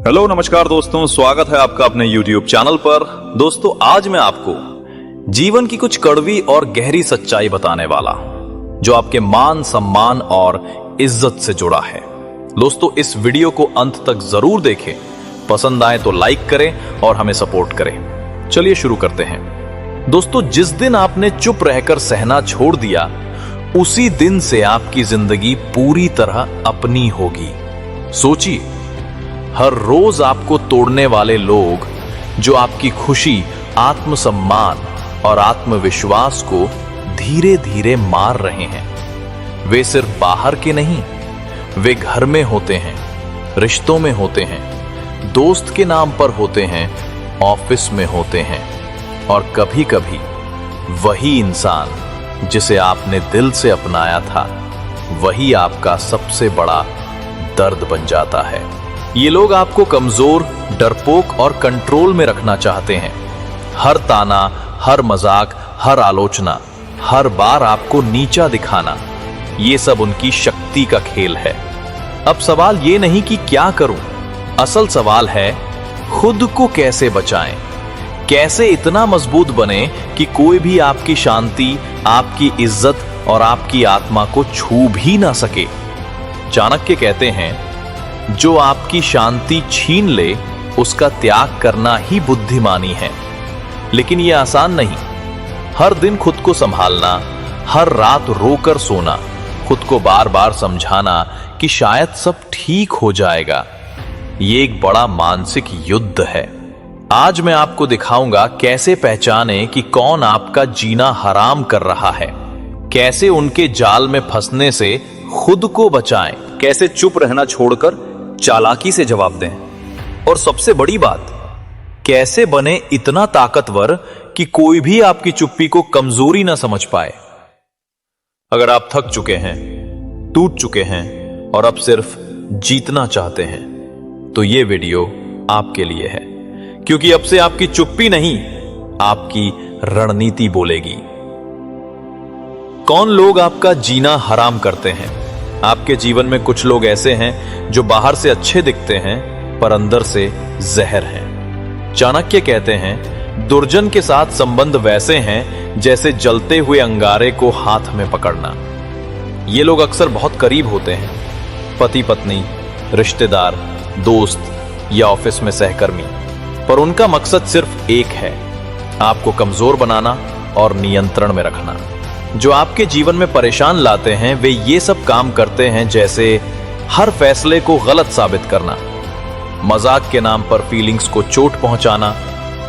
Hello नमस्कार दोस्तों, स्वागत है आपका अपने YouTube चैनल पर। दोस्तों आज मैं आपको जीवन की कुछ कड़वी और गहरी सच्चाई बताने वाला जो आपके मान सम्मान और इज्जत से जुड़ा है। दोस्तों इस वीडियो को अंत तक जरूर देखें, पसंद आए तो लाइक करें और हमें सपोर्ट करें। चलिए शुरू करते हैं। दोस्तों जिस दिन आपने चुप रहकर सहना छोड़ दिया उसी दिन से आपकी जिंदगी पूरी तरह अपनी होगी। सोचिए, हर रोज आपको तोड़ने वाले लोग जो आपकी खुशी, आत्मसम्मान और आत्मविश्वास को धीरे धीरे मार रहे हैं, वे सिर्फ बाहर के नहीं, वे घर में होते हैं, रिश्तों में होते हैं, दोस्त के नाम पर होते हैं, ऑफिस में होते हैं और कभी कभी वही इंसान जिसे आपने दिल से अपनाया था वही आपका सबसे बड़ा दर्द बन जाता है। ये लोग आपको कमजोर, डरपोक और कंट्रोल में रखना चाहते हैं। हर ताना, हर मजाक, हर आलोचना, हर बार आपको नीचा दिखाना, ये सब उनकी शक्ति का खेल है। अब सवाल ये नहीं कि क्या करूं, असल सवाल है खुद को कैसे बचाएं, कैसे इतना मजबूत बने कि कोई भी आपकी शांति, आपकी इज्जत और आपकी आत्मा को छू भी ना सके। चाणक्य कहते हैं, जो आपकी शांति छीन ले उसका त्याग करना ही बुद्धिमानी है। लेकिन यह आसान नहीं। हर दिन खुद को संभालना, हर रात रोकर सोना, खुद को बार बार समझाना कि शायद सब ठीक हो जाएगा, ये एक बड़ा मानसिक युद्ध है। आज मैं आपको दिखाऊंगा कैसे पहचाने कि कौन आपका जीना हराम कर रहा है, कैसे उनके जाल में फंसने से खुद को बचाएं, कैसे चुप रहना छोड़कर चालाकी से जवाब दें और सबसे बड़ी बात, कैसे बने इतना ताकतवर कि कोई भी आपकी चुप्पी को कमजोरी ना समझ पाए। अगर आप थक चुके हैं, टूट चुके हैं और अब सिर्फ जीतना चाहते हैं तो यह वीडियो आपके लिए है, क्योंकि अब से आपकी चुप्पी नहीं, आपकी रणनीति बोलेगी। कौन लोग आपका जीना हराम करते हैं? आपके जीवन में कुछ लोग ऐसे हैं जो बाहर से अच्छे दिखते हैं पर अंदर से जहर हैं। चाणक्य कहते हैं, दुर्जन के साथ संबंध वैसे हैं जैसे जलते हुए अंगारे को हाथ में पकड़ना। ये लोग अक्सर बहुत करीब होते हैं, पति पत्नी, रिश्तेदार, दोस्त या ऑफिस में सहकर्मी, पर उनका मकसद सिर्फ एक है, आपको कमजोर बनाना और नियंत्रण में रखना। जो आपके जीवन में परेशान लाते हैं वे ये सब काम करते हैं, जैसे हर फैसले को गलत साबित करना, मजाक के नाम पर फीलिंग्स को चोट पहुंचाना,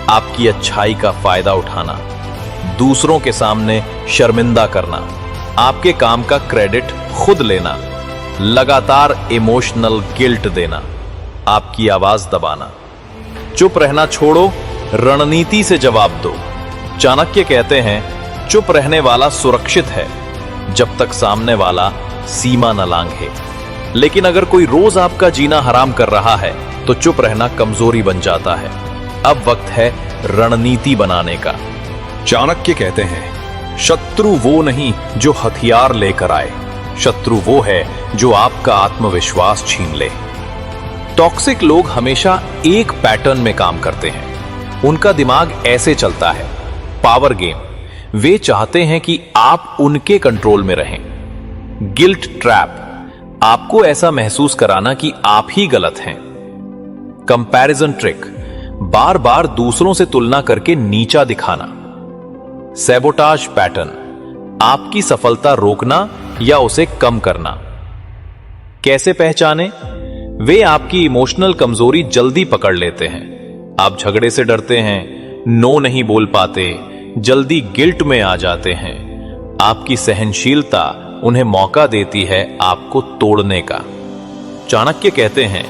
आपकी अच्छाई का फायदा उठाना, दूसरों के सामने शर्मिंदा करना, आपके काम का क्रेडिट खुद लेना, लगातार इमोशनल गिल्ट देना, आपकी आवाज दबाना। चुप रहना छोड़ो, रणनीति से जवाब दो। चाणक्य कहते हैं, चुप रहने वाला सुरक्षित है जब तक सामने वाला सीमा न लांघे। लेकिन अगर कोई रोज आपका जीना हराम कर रहा है तो चुप रहना कमजोरी बन जाता है। अब वक्त है रणनीति बनाने का। चाणक्य कहते हैं, शत्रु वो नहीं जो हथियार लेकर आए, शत्रु वो है जो आपका आत्मविश्वास छीन ले। टॉक्सिक लोग हमेशा एक पैटर्न में काम करते हैं। उनका दिमाग ऐसे चलता है, पावर गेम। वे चाहते हैं कि आप उनके कंट्रोल में रहें। गिल्ट ट्रैप, आपको ऐसा महसूस कराना कि आप ही गलत हैं। कंपैरिजन ट्रिक, बार बार दूसरों से तुलना करके नीचा दिखाना। सैबोटाज पैटर्न, आपकी सफलता रोकना या उसे कम करना। कैसे पहचाने? वे आपकी इमोशनल कमजोरी जल्दी पकड़ लेते हैं। आप झगड़े से डरते हैं, नो नहीं बोल पाते, जल्दी गिल्ट में आ जाते हैं। आपकी सहनशीलता उन्हें मौका देती है आपको तोड़ने का। चाणक्य कहते हैं,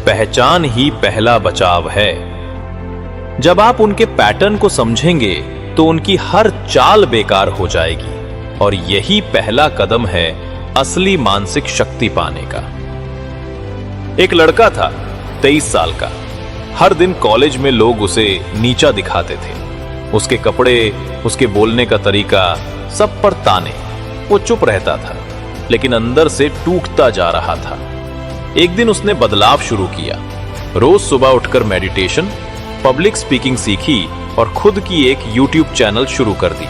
पहचान ही पहला बचाव है। जब आप उनके पैटर्न को समझेंगे तो उनकी हर चाल बेकार हो जाएगी और यही पहला कदम है असली मानसिक शक्ति पाने का। एक लड़का था 23 साल का। हर दिन कॉलेज में लोग उसे नीचा दिखाते थे। उसके कपड़े, उसके बोलने का तरीका, सब पर ताने। वो चुप रहता था लेकिन अंदर से टूटता जा रहा था। एक दिन उसने बदलाव शुरू किया। रोज सुबह उठकर मेडिटेशन, पब्लिक स्पीकिंग सीखी और खुद की एक YouTube चैनल शुरू कर दी।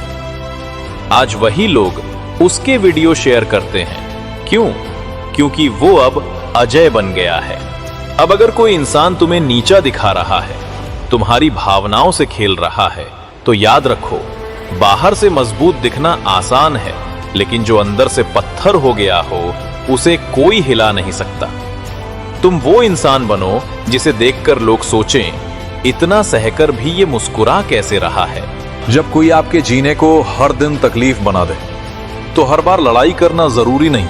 आज वही लोग उसके वीडियो शेयर करते हैं। क्यों? क्योंकि वो अब अजय बन गया है। अब अगर कोई इंसान तुम्हें नीचा दिखा रहा है, तुम्हारी भावनाओं से खेल रहा है, तो याद रखो, बाहर से मजबूत दिखना आसान है, लेकिन जो अंदर से पत्थर हो गया हो उसे कोई हिला नहीं सकता। तुम वो इंसान बनो जिसे देखकर लोग सोचें, इतना सहकर भी ये मुस्कुरा कैसे रहा है। जब कोई आपके जीने को हर दिन तकलीफ बना दे, तो हर बार लड़ाई करना जरूरी नहीं,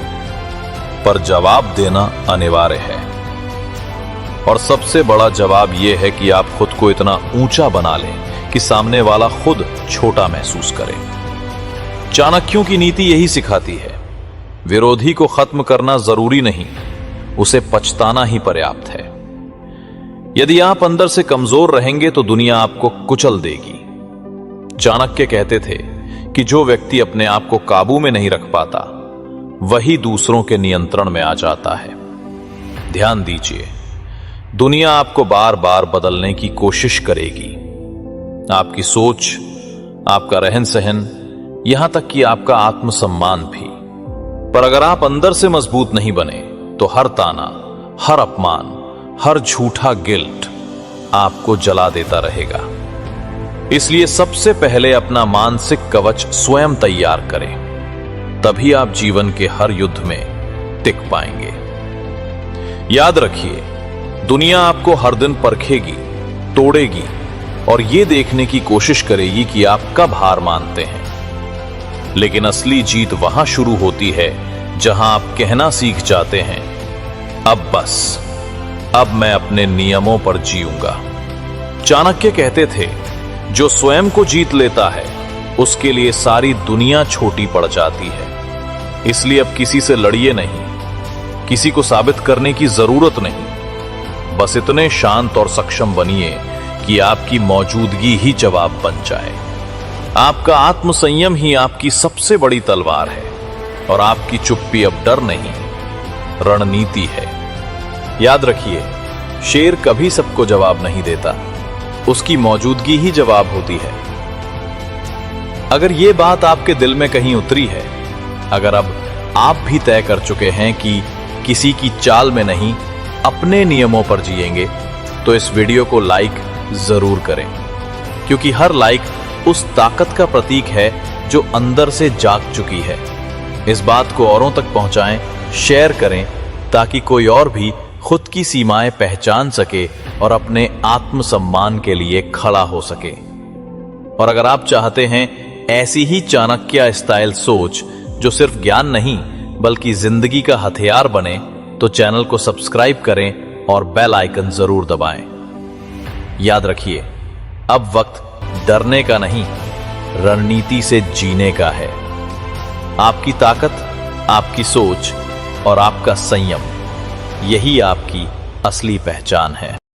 पर जवाब देना अनिवार्य है। और सबसे बड़ा जवाब यह है कि आप खुद को इतना ऊंचा बना लें कि सामने वाला खुद छोटा महसूस करे। चाणक्यों की नीति यही सिखाती है, विरोधी को खत्म करना जरूरी नहीं, उसे पछताना ही पर्याप्त है। यदि आप अंदर से कमजोर रहेंगे तो दुनिया आपको कुचल देगी। चाणक्य कहते थे कि जो व्यक्ति अपने आप को काबू में नहीं रख पाता, वही दूसरों के नियंत्रण में आ जाता है। ध्यान दीजिए, दुनिया आपको बार बार बदलने की कोशिश करेगी, आपकी सोच, आपका रहन सहन, यहां तक कि आपका आत्मसम्मान भी। पर अगर आप अंदर से मजबूत नहीं बने, तो हर ताना, हर अपमान, हर झूठा गिल्ट आपको जला देता रहेगा। इसलिए सबसे पहले अपना मानसिक कवच स्वयं तैयार करें, तभी आप जीवन के हर युद्ध में टिक पाएंगे। याद रखिए, दुनिया आपको हर दिन परखेगी, तोड़ेगी और यह देखने की कोशिश करेगी कि आप कब हार मानते हैं। लेकिन असली जीत वहां शुरू होती है जहां आप कहना सीख जाते हैं, अब बस, अब मैं अपने नियमों पर जीऊंगा। चाणक्य कहते थे, जो स्वयं को जीत लेता है उसके लिए सारी दुनिया छोटी पड़ जाती है। इसलिए अब किसी से लड़िए नहीं, किसी को साबित करने की जरूरत नहीं, बस इतने शांत और सक्षम बनिए कि आपकी मौजूदगी ही जवाब बन जाए। आपका आत्मसंयम ही आपकी सबसे बड़ी तलवार है और आपकी चुप्पी अब डर नहीं, रणनीति है। याद रखिए, शेर कभी सबको जवाब नहीं देता, उसकी मौजूदगी ही जवाब होती है। अगर यह बात आपके दिल में कहीं उतरी है, अगर अब आप भी तय कर चुके हैं कि किसी की चाल में नहीं, अपने नियमों पर जिएंगे, तो इस वीडियो को लाइक जरूर करें, क्योंकि हर लाइक उस ताकत का प्रतीक है जो अंदर से जाग चुकी है। इस बात को औरों तक पहुंचाएं, शेयर करें, ताकि कोई और भी खुद की सीमाएं पहचान सके और अपने आत्मसम्मान के लिए खड़ा हो सके। और अगर आप चाहते हैं ऐसी ही चाणक्य स्टाइल सोच जो सिर्फ ज्ञान नहीं बल्कि जिंदगी का हथियार बने, तो चैनल को सब्सक्राइब करें और बेल आइकन जरूर दबाएं। याद रखिए, अब वक्त डरने का नहीं, रणनीति से जीने का है। आपकी ताकत, आपकी सोच और आपका संयम, यही आपकी असली पहचान है।